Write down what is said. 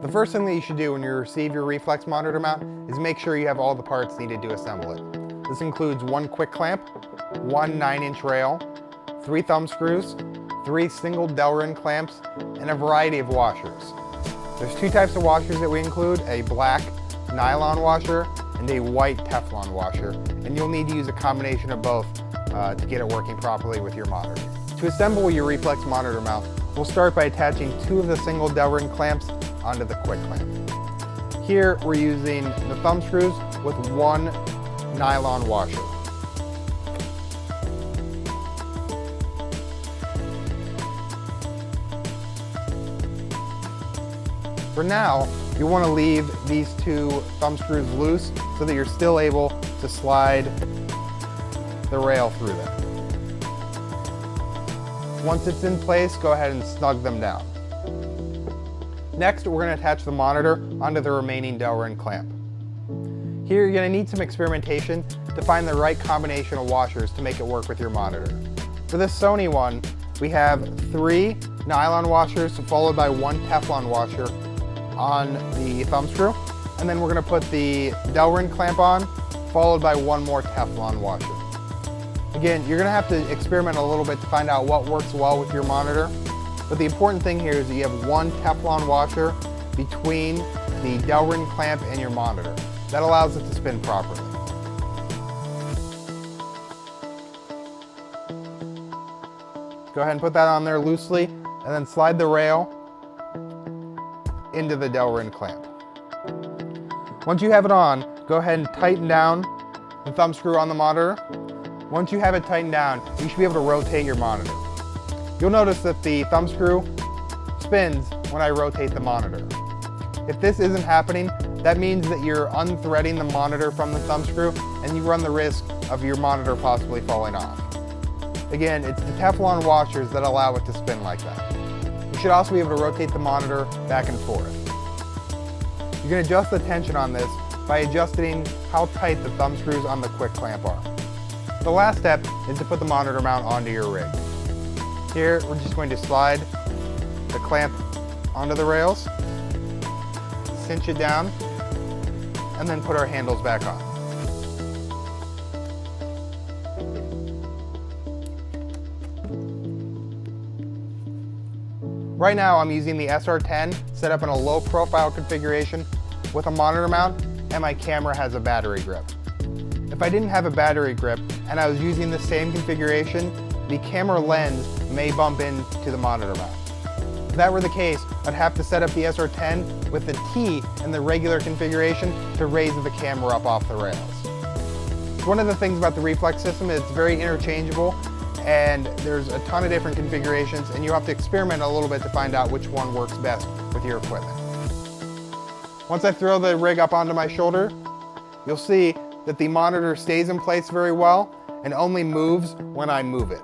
The first thing that you should do when you receive your reflex monitor mount is make sure you have all the parts needed to assemble it. This includes one quick clamp, one 9-inch rail, 3 thumb screws, 3 single Delrin clamps, and a variety of washers. There's 2 types of washers that we include, a black nylon washer and a white Teflon washer, and you'll need to use a combination of both to get it working properly with your monitor. To assemble your reflex monitor mount, we'll start by attaching 2 of the single Delrin clamps onto the quick clamp. Here we're using the thumb screws with 1 nylon washer. For now, you want to leave these 2 thumb screws loose so that you're still able to slide the rail through them. Once it's in place, go ahead and snug them down. Next, we're going to attach the monitor onto the remaining Delrin clamp. Here, you're going to need some experimentation to find the right combination of washers to make it work with your monitor. For this Sony one, we have 3 nylon washers followed by 1 Teflon washer on the thumb screw, and then we're going to put the Delrin clamp on, followed by 1 more Teflon washer. Again, you're going to have to experiment a little bit to find out what works well with your monitor. But the important thing here is that you have 1 Teflon washer between the Delrin clamp and your monitor. That allows it to spin properly. Go ahead and put that on there loosely, and then slide the rail into the Delrin clamp. Once you have it on, go ahead and tighten down the thumb screw on the monitor. Once you have it tightened down, you should be able to rotate your monitor. You'll notice that the thumb screw spins when I rotate the monitor. If this isn't happening, that means that you're unthreading the monitor from the thumb screw and you run the risk of your monitor possibly falling off. Again, it's the Teflon washers that allow it to spin like that. You should also be able to rotate the monitor back and forth. You can adjust the tension on this by adjusting how tight the thumb screws on the quick clamp are. The last step is to put the monitor mount onto your rig. Here, we're just going to slide the clamp onto the rails, cinch it down, and then put our handles back on. Right now, I'm using the SR10 set up in a low profile configuration with a monitor mount, and my camera has a battery grip. If I didn't have a battery grip and I was using the same configuration, the camera lens may bump into the monitor mount. If that were the case, I'd have to set up the SR10 with the T in the regular configuration to raise the camera up off the rails. One of the things about the reflex system is it's very interchangeable, and there's a ton of different configurations, and you have to experiment a little bit to find out which one works best with your equipment. Once I throw the rig up onto my shoulder, you'll see that the monitor stays in place very well and only moves when I move it.